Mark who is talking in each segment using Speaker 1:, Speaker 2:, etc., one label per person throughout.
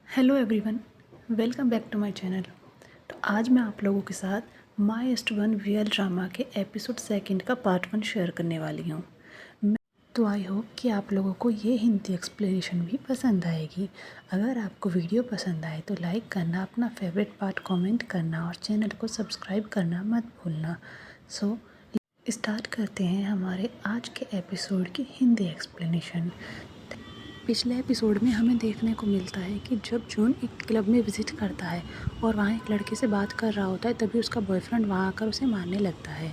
Speaker 1: Hello everyone, welcome back to my channel. तो आज मैं आप लोगों के साथ माय वन वीएल ड्रामा के एपिसोड सेकंड का पार्ट 1 शेयर करने वाली हूँ। तो आई होप कि आप लोगों को ये हिंदी एक्सप्लेनेशन भी पसंद आएगी। अगर आपको वीडियो पसंद आए तो लाइक करना, अपना फेवरेट पार्ट कमेंट करना और चैनल को सब्सक्राइब करना मत भूलना। सो स्टार्ट करते हैं हमारे आज के एपिसोड की हिंदी एक्सप्लेनेशन। पिछले एपिसोड में हमें देखने को मिलता है कि जब जून एक क्लब में विज़िट करता है और वहाँ एक लड़के से बात कर रहा होता है, तभी उसका बॉयफ्रेंड वहाँ आकर उसे मारने लगता है।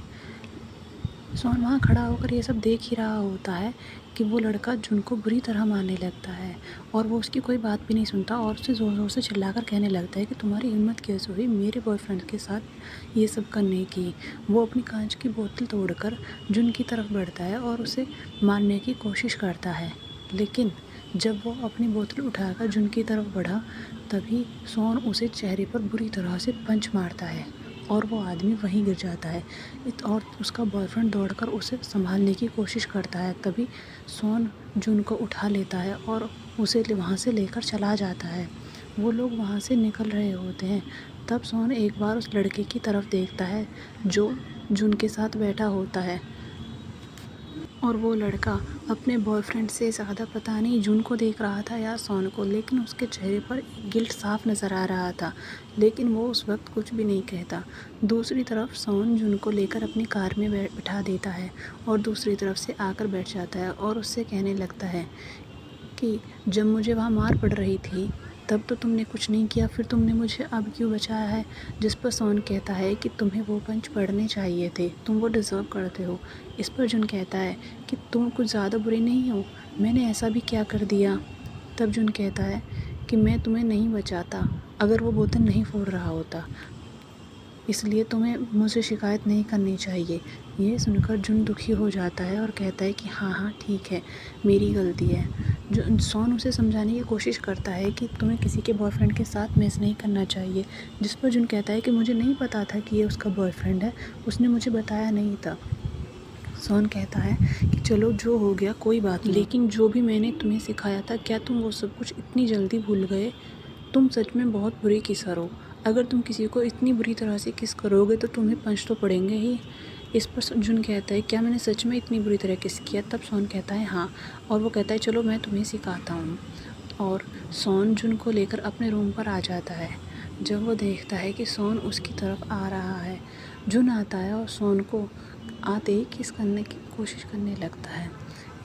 Speaker 1: सोन वहाँ खड़ा होकर ये सब देख ही रहा होता है कि वो लड़का जून को बुरी तरह मारने लगता है और वो उसकी कोई बात भी नहीं सुनता और उसे ज़ोर ज़ोर से चिल्लाकर कहने लगता है कि तुम्हारी हिम्मत कैसे हुई मेरे बॉयफ्रेंड के साथ ये सब करने की। वो अपनी कांच की बोतल तोड़कर जून की तरफ बढ़ता है और उसे मारने की कोशिश करता है, लेकिन जब वो अपनी बोतल उठाकर जून की तरफ बढ़ा तभी सोन उसे चेहरे पर बुरी तरह से पंच मारता है और वो आदमी वहीं गिर जाता है और उसका बॉयफ्रेंड दौड़कर उसे संभालने की कोशिश करता है। तभी सोन जून को उठा लेता है और उसे वहाँ से लेकर चला जाता है। वो लोग वहाँ से निकल रहे होते हैं। तब सोन एक बार उस लड़के की तरफ देखता है जो जून के साथ बैठा होता है और वो लड़का अपने बॉयफ्रेंड से ज़्यादा पता नहीं जून को देख रहा था या सोन को, लेकिन उसके चेहरे पर गिल्ट साफ नज़र आ रहा था, लेकिन वो उस वक्त कुछ भी नहीं कहता। दूसरी तरफ सोन जून को लेकर अपनी कार में बिठा देता है और दूसरी तरफ से आकर बैठ जाता है और उससे कहने लगता है कि जब मुझे वहाँ मार पड़ रही थी तब तो तुमने कुछ नहीं किया, फिर तुमने मुझे अब क्यों बचाया है। जिस पर सोन कहता है कि तुम्हें वो पंच पड़ने चाहिए थे, तुम वो डिज़र्व करते हो। इस पर जून कहता है कि तुम कुछ ज़्यादा बुरे नहीं हो, मैंने ऐसा भी क्या कर दिया। तब जून कहता है कि मैं तुम्हें नहीं बचाता अगर वो बोतल नहीं फोड़ रहा होता, इसलिए तुम्हें मुझसे शिकायत नहीं करनी चाहिए। ये सुनकर जून दुखी हो जाता है और कहता है कि हाँ ठीक है, मेरी गलती है। जो सोन उसे समझाने की कोशिश करता है कि तुम्हें किसी के बॉयफ्रेंड के साथ मैच नहीं करना चाहिए, जिस पर जून कहता है कि मुझे नहीं पता था कि ये उसका बॉयफ्रेंड है, उसने मुझे बताया नहीं था। सोन कहता है कि चलो जो हो गया कोई बात नहीं, लेकिन जो भी मैंने तुम्हें सिखाया था क्या तुम वो सब कुछ इतनी जल्दी भूल गए। तुम सच में बहुत बुरी किसर हो, अगर तुम किसी को इतनी बुरी तरह से किस करोगे तो तुम्हें पंच तो पड़ेंगे ही। इस पर जून कहता है क्या मैंने सच में इतनी बुरी तरह किस किया। तब सोन कहता है हाँ, और वो कहता है चलो मैं तुम्हें सिखाता हूँ। और सोन जून को लेकर अपने रूम पर आ जाता है। जब वो देखता है कि सोन उसकी तरफ आ रहा है, जून आता है और सोन को आते ही किस करने की कोशिश करने लगता है।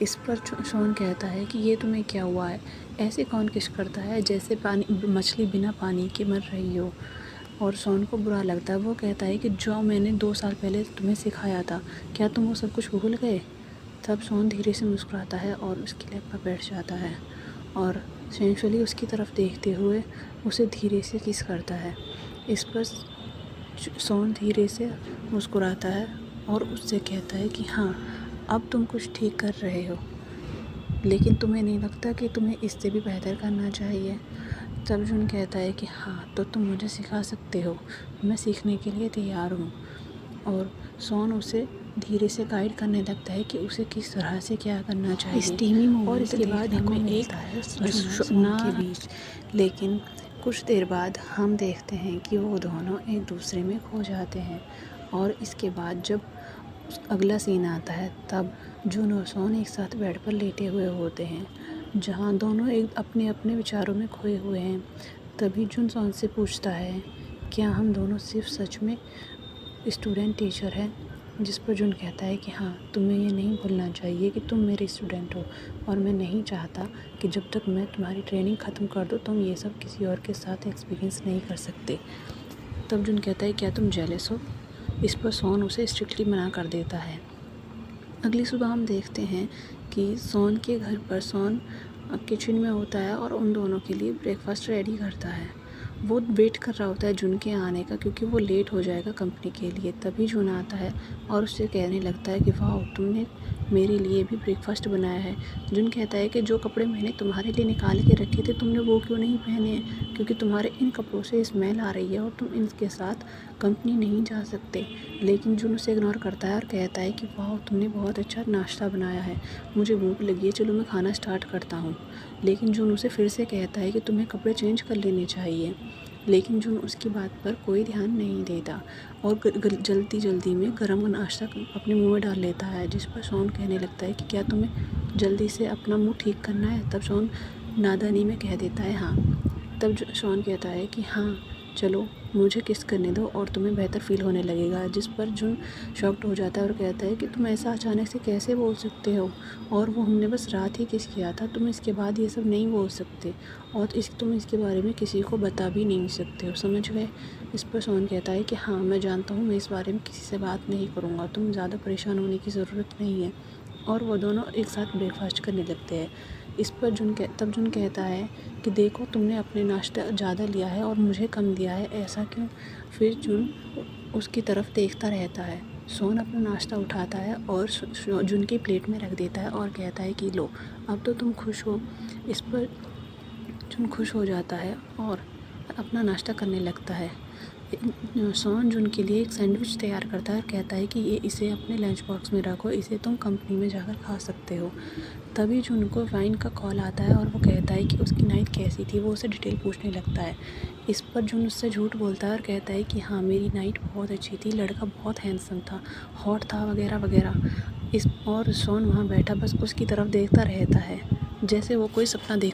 Speaker 1: इस पर सोन कहता है कि ये तुम्हें क्या हुआ है, ऐसे कौन किस करता है जैसे मछली बिना पानी के मर रही हो। और सोन को बुरा लगता है। वो कहता है कि जो मैंने 2 साल पहले तुम्हें सिखाया था क्या तुम वो सब कुछ भूल गए। तब सोन धीरे से मुस्कुराता है और उसकी लैब पर बैठ जाता है और सेंशुअली उसकी तरफ देखते हुए उसे धीरे से किस करता है। इस पर सोन धीरे से मुस्कुराता है और उससे कहता है कि हाँ अब तुम कुछ ठीक कर रहे हो, लेकिन तुम्हें नहीं लगता कि तुम्हें इससे भी बेहतर करना चाहिए। तब जून कहता है कि हाँ तो तुम मुझे सिखा सकते हो, मैं सीखने के लिए तैयार हूँ। और सोन उसे धीरे से गाइड करने लगता है कि उसे किस तरह से क्या करना चाहिए। और इसके बाद हमें एक ना के बीच, लेकिन कुछ देर बाद हम देखते हैं कि वो दोनों एक दूसरे में खो जाते हैं। और इसके बाद जब अगला सीन आता है तब जून और सोन एक साथ बेड पर लेटे हुए होते हैं, जहाँ दोनों एक अपने अपने विचारों में खोए हुए हैं। तभी जून सोन से पूछता है क्या हम दोनों सिर्फ सच में स्टूडेंट टीचर हैं। जिस पर जून कहता है कि हाँ तुम्हें ये नहीं भूलना चाहिए कि तुम मेरे स्टूडेंट हो और मैं नहीं चाहता कि जब तक मैं तुम्हारी ट्रेनिंग ख़त्म कर दूँ तुम ये सब किसी और के साथ एक्सपीरियंस नहीं कर सकते। तब जून कहता है क्या तुम जेलस हो। इस पर सोन उसे स्ट्रिक्टली मना कर देता है। अगली सुबह हम देखते हैं कि सोन के घर पर सोन किचन में होता है और उन दोनों के लिए ब्रेकफास्ट रेडी करता है। वो वेट कर रहा होता है जून के आने का क्योंकि वो लेट हो जाएगा कंपनी के लिए। तभी जून आता है और उससे कहने लगता है कि वाह तुमने मेरे लिए भी ब्रेकफास्ट बनाया है। जून कहता है कि जो कपड़े मैंने तुम्हारे लिए निकाल के रखे थे तुमने वो क्यों नहीं पहने, क्योंकि तुम्हारे इन कपड़ों से स्मेल आ रही है और तुम इनके साथ कंपनी नहीं जा सकते। लेकिन जून उसे इग्नोर करता है और कहता है कि वाह, तुमने बहुत अच्छा नाश्ता बनाया है, मुझे भूख लगी है, चलो मैं खाना स्टार्ट करता हूँ। लेकिन जून उसे फिर से कहता है कि तुम्हें कपड़े चेंज कर लेने चाहिए। लेकिन जून उसकी बात पर कोई ध्यान नहीं देता और जल्दी जल्दी में गर्म नाश्ता अपने मुंह में डाल लेता है, जिस पर शॉन कहने लगता है कि क्या तुम्हें जल्दी से अपना मुंह ठीक करना है। तब शॉन नादानी में कह देता है हाँ। तब शॉन कहता है कि हाँ चलो, मुझे किस करने दो और तुम्हें बेहतर फील होने लगेगा। जिस पर जून शॉक्ड हो जाता है और कहता है कि तुम ऐसा अचानक से कैसे बोल सकते हो, और वो हमने बस रात ही किस किया था, तुम इसके बाद ये सब नहीं बोल सकते और तुम इसके बारे में किसी को बता भी नहीं सकते हो, समझ गए। इस पर शॉन कहता है कि हाँ मैं जानता हूँ, मैं इस बारे में किसी से बात नहीं करूँगा, तुम ज़्यादा परेशान होने की ज़रूरत नहीं है। और वो दोनों एक साथ ब्रेकफास्ट करने लगते हैं। इस पर तब जून कहता है कि देखो, तुमने अपने नाश्ता ज़्यादा लिया है और मुझे कम दिया है, ऐसा क्यों। फिर जून उसकी तरफ देखता रहता है। शॉन अपना नाश्ता उठाता है और जून की प्लेट में रख देता है और कहता है कि लो, अब तो तुम खुश हो। इस पर जून खुश हो जाता है और अपना नाश्ता करने लगता है। शॉन जून के लिए एक सैंडविच तैयार करता है और कहता है कि इसे अपने लंच बॉक्स में रखो, इसे तुम कंपनी में जाकर खा सकते हो। तभी जून को वाइन का कॉल आता है और वो कहता है कि उसकी नाइट कैसी थी, वो उसे डिटेल पूछने लगता है। इस पर जून उससे झूठ बोलता है और कहता है कि हाँ, मेरी नाइट बहुत अच्छी थी, लड़का बहुत हैंडसम था, हॉट था, वगैरह वगैरह। और शॉन वहाँ बैठा बस उसकी तरफ देखता रहता है, जैसे वो कोई सपना देख